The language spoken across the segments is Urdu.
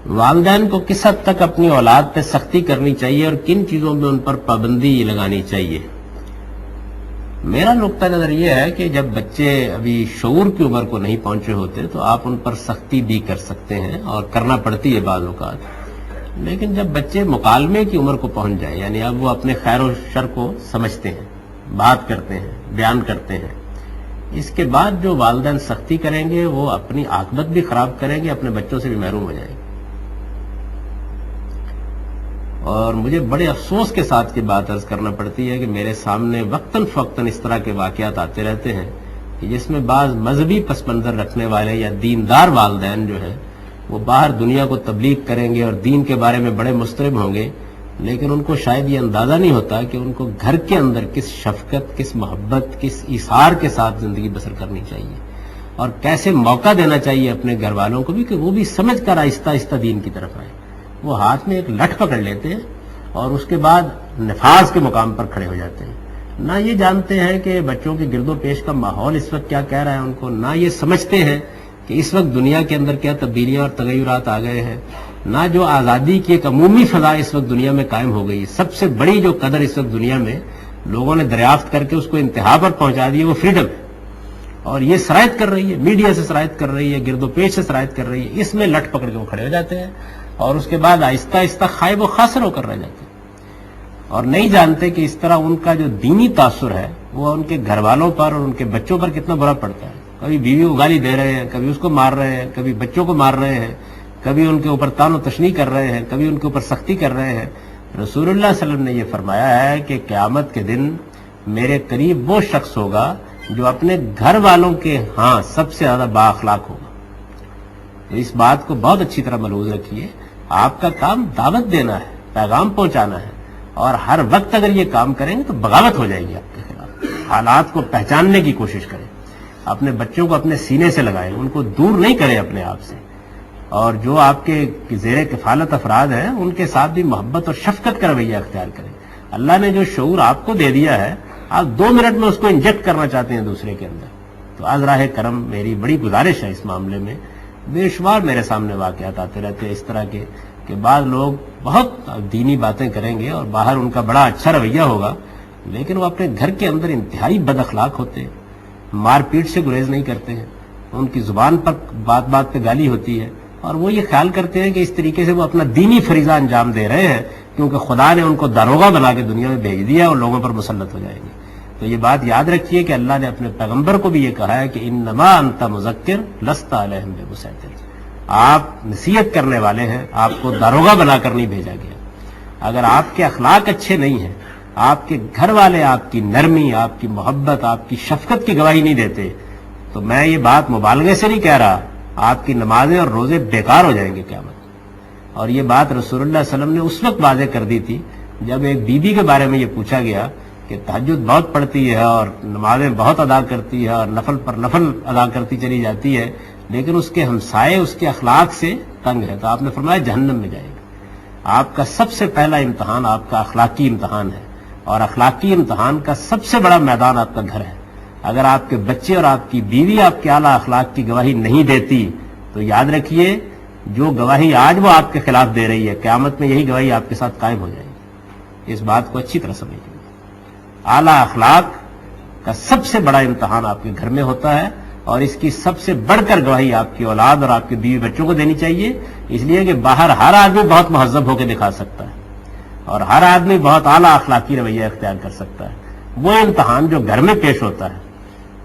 والدین کو کس حد تک اپنی اولاد پہ سختی کرنی چاہیے اور کن چیزوں میں ان پر پابندی لگانی چاہیے؟ میرا نقطہ نظر یہ ہے کہ جب بچے ابھی شعور کی عمر کو نہیں پہنچے ہوتے تو آپ ان پر سختی بھی کر سکتے ہیں اور کرنا پڑتی ہے بعض اوقات، لیکن جب بچے مکالمے کی عمر کو پہنچ جائیں، یعنی اب وہ اپنے خیر و شر کو سمجھتے ہیں، بات کرتے ہیں، بیان کرتے ہیں، اس کے بعد جو والدین سختی کریں گے وہ اپنی عاقبت بھی خراب کریں گے، اپنے بچوں سے بھی محروم ہو جائیں گے۔ اور مجھے بڑے افسوس کے ساتھ یہ بات عرض کرنا پڑتی ہے کہ میرے سامنے وقتاً فوقتاً اس طرح کے واقعات آتے رہتے ہیں کہ جس میں بعض مذہبی پس منظر رکھنے والے یا دیندار والدین جو ہیں وہ باہر دنیا کو تبلیغ کریں گے اور دین کے بارے میں بڑے مسترب ہوں گے، لیکن ان کو شاید یہ اندازہ نہیں ہوتا کہ ان کو گھر کے اندر کس شفقت، کس محبت، کس ایثار کے ساتھ زندگی بسر کرنی چاہیے اور کیسے موقع دینا چاہیے اپنے گھر والوں کو بھی کہ وہ بھی سمجھ کر آہستہ آہستہ دین کی طرف آئیں۔ وہ ہاتھ میں ایک لٹھ پکڑ لیتے ہیں اور اس کے بعد نفاذ کے مقام پر کھڑے ہو جاتے ہیں، نہ یہ جانتے ہیں کہ بچوں کے گرد و پیش کا ماحول اس وقت کیا کہہ رہا ہے ان کو، نہ یہ سمجھتے ہیں کہ اس وقت دنیا کے اندر کیا تبدیلیاں اور تغیرات آ گئے ہیں، نہ جو آزادی کی ایک عمومی فضا اس وقت دنیا میں قائم ہو گئی ہے۔ سب سے بڑی جو قدر اس وقت دنیا میں لوگوں نے دریافت کر کے اس کو انتہا پر پہنچا دی ہے وہ فریڈم ہے، اور یہ سرایت کر رہی ہے، میڈیا سے سرایت کر رہی ہے، گرد و پیش سے سرایت کر رہی ہے، اس میں لٹ پکڑ کے وہ کھڑے ہو جاتے ہیں اور اس کے بعد آہستہ آہستہ خائب و خاسر ہو کر رہ جاتے ہیں اور نہیں جانتے کہ اس طرح ان کا جو دینی تاثر ہے وہ ان کے گھر والوں پر اور ان کے بچوں پر کتنا برا پڑتا ہے۔ کبھی بیوی کو گالی دے رہے ہیں، کبھی اس کو مار رہے ہیں، کبھی بچوں کو مار رہے ہیں، کبھی ان کے اوپر تان و تشنیع کر رہے ہیں، کبھی ان کے اوپر سختی کر رہے ہیں۔ رسول اللہ صلی اللہ علیہ وسلم نے یہ فرمایا ہے کہ قیامت کے دن میرے قریب وہ شخص ہوگا جو اپنے گھر والوں کے ہاں سب سے زیادہ با اخلاق ہوگا۔ تو اس بات کو بہت اچھی طرح ملحوظ رکھیے، آپ کا کام دعوت دینا ہے، پیغام پہنچانا ہے، اور ہر وقت اگر یہ کام کریں گے تو بغاوت ہو جائے گی آپ کے خلاف۔ حالات کو پہچاننے کی کوشش کریں، اپنے بچوں کو اپنے سینے سے لگائیں، ان کو دور نہیں کریں اپنے آپ سے، اور جو آپ کے زیر کفالت افراد ہیں ان کے ساتھ بھی محبت اور شفقت کا رویہ اختیار کریں۔ اللہ نے جو شعور آپ کو دے دیا ہے، آپ 2 منٹ میں اس کو انجیکٹ کرنا چاہتے ہیں دوسرے کے اندر، تو از راہ کرم میری بڑی گزارش ہے اس معاملے میں۔ بے شمار میرے سامنے واقعات آتے رہتے ہیں اس طرح کے کہ بعض لوگ بہت دینی باتیں کریں گے اور باہر ان کا بڑا اچھا رویہ ہوگا، لیکن وہ اپنے گھر کے اندر انتہائی بد اخلاق ہوتے ہیں، مار پیٹ سے گریز نہیں کرتے ہیں، ان کی زبان پر بات بات پہ گالی ہوتی ہے، اور وہ یہ خیال کرتے ہیں کہ اس طریقے سے وہ اپنا دینی فریضہ انجام دے رہے ہیں کیونکہ خدا نے ان کو داروغہ بنا کے دنیا میں بھیج دیا اور لوگوں پر مسلط ہو جائیں گے۔ تو یہ بات یاد رکھیے کہ اللہ نے اپنے پیغمبر کو بھی یہ کہا ہے کہ انما انت مذکر لست علیہم بمسیطر، آپ نصیحت کرنے والے ہیں، آپ کو داروغہ بنا کر نہیں بھیجا گیا۔ اگر آپ کے اخلاق اچھے نہیں ہیں، آپ کے گھر والے آپ کی نرمی، آپ کی محبت، آپ کی شفقت کی گواہی نہیں دیتے، تو میں یہ بات مبالغے سے نہیں کہہ رہا، آپ کی نمازیں اور روزے بیکار ہو جائیں گے قیامت۔ اور یہ بات رسول اللہ صلی اللہ علیہ وسلم نے اس وقت واضح کر دی تھی جب ایک بی بی کے بارے میں یہ پوچھا گیا کہ تہجد بہت پڑھتی ہے اور نمازیں بہت ادا کرتی ہے اور نفل پر نفل ادا کرتی چلی جاتی ہے، لیکن اس کے ہمسائے اس کے اخلاق سے تنگ ہے، تو آپ نے فرمایا جہنم میں جائے گا۔ آپ کا سب سے پہلا امتحان آپ کا اخلاقی امتحان ہے، اور اخلاقی امتحان کا سب سے بڑا میدان آپ کا گھر ہے۔ اگر آپ کے بچے اور آپ کی بیوی آپ کے اعلیٰ اخلاق کی گواہی نہیں دیتی تو یاد رکھیے جو گواہی آج وہ آپ کے خلاف دے رہی ہے، قیامت میں یہی گواہی آپ کے ساتھ قائم ہو جائے گی۔ اس بات کو اچھی طرح سمجھیے، اعلیٰ اخلاق کا سب سے بڑا امتحان آپ کے گھر میں ہوتا ہے، اور اس کی سب سے بڑھ کر گواہی آپ کی اولاد اور آپ کے بیوی بچوں کو دینی چاہیے، اس لیے کہ باہر ہر آدمی بہت مہذب ہو کے دکھا سکتا ہے اور ہر آدمی بہت اعلیٰ اخلاقی رویہ اختیار کر سکتا ہے، وہ امتحان جو گھر میں پیش ہوتا ہے۔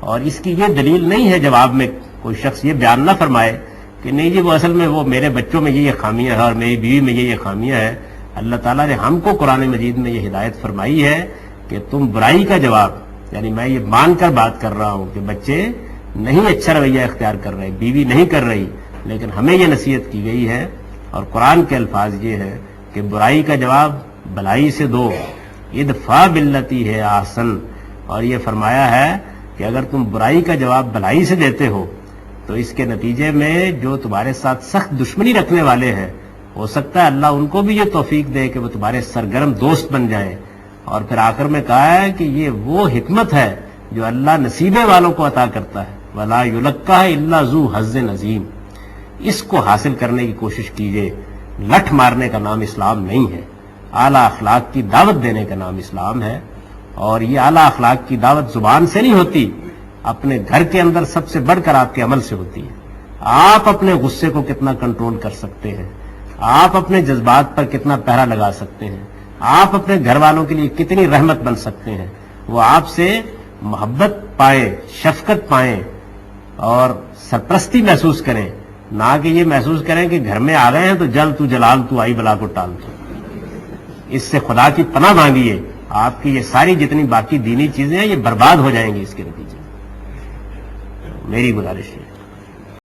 اور اس کی یہ دلیل نہیں ہے جواب میں کوئی شخص یہ بیان نہ فرمائے کہ نہیں جی وہ اصل میں وہ میرے بچوں میں یہ خامیاں ہے اور میری بیوی میں یہ خامیاں ہے۔ اللہ تعالیٰ نے ہم کو قرآن مجید میں یہ ہدایت فرمائی ہے کہ تم برائی کا جواب، یعنی میں یہ مان کر بات کر رہا ہوں کہ بچے نہیں اچھا رویہ اختیار کر رہے، بیوی نہیں کر رہی، لیکن ہمیں یہ نصیحت کی گئی ہے اور قرآن کے الفاظ یہ ہے کہ برائی کا جواب بھلائی سے دو، ادفع باللتی ہے احسن، اور یہ فرمایا ہے کہ اگر تم برائی کا جواب بھلائی سے دیتے ہو تو اس کے نتیجے میں جو تمہارے ساتھ سخت دشمنی رکھنے والے ہیں ہو سکتا ہے اللہ ان کو بھی یہ توفیق دے کہ وہ تمہارے سرگرم دوست بن جائیں۔ اور پھر آخر میں کہا ہے کہ یہ وہ حکمت ہے جو اللہ نصیبے والوں کو عطا کرتا ہے، وَلَا يُلَقَّاهَا إِلَّا ذُو حَظٍّ عَظِيمٍ، اس کو حاصل کرنے کی کوشش کیجئے۔ لٹھ مارنے کا نام اسلام نہیں ہے. اعلیٰ اخلاق کی دعوت دینے کا نام اسلام ہے. اور یہ اعلیٰ اخلاق کی دعوت زبان سے نہیں ہوتی، اپنے گھر کے اندر سب سے بڑھ کر آپ کے عمل سے ہوتی ہے. آپ اپنے غصے کو کتنا کنٹرول کر سکتے ہیں، آپ اپنے جذبات پر کتنا پہرا لگا سکتے ہیں، آپ اپنے گھر والوں کے لیے کتنی رحمت بن سکتے ہیں. وہ آپ سے محبت پائیں، شفقت پائیں اور سرپرستی محسوس کریں، نہ کہ یہ محسوس کریں کہ گھر میں آ گئے ہیں تو جل تو جلال تو آئی بلا کو ٹال تو. اس سے خدا کی پناہ مانگیے، آپ کی یہ ساری جتنی باقی دینی چیزیں ہیں یہ برباد ہو جائیں گی اس کے نتیجے میں. میری گزارش ہے.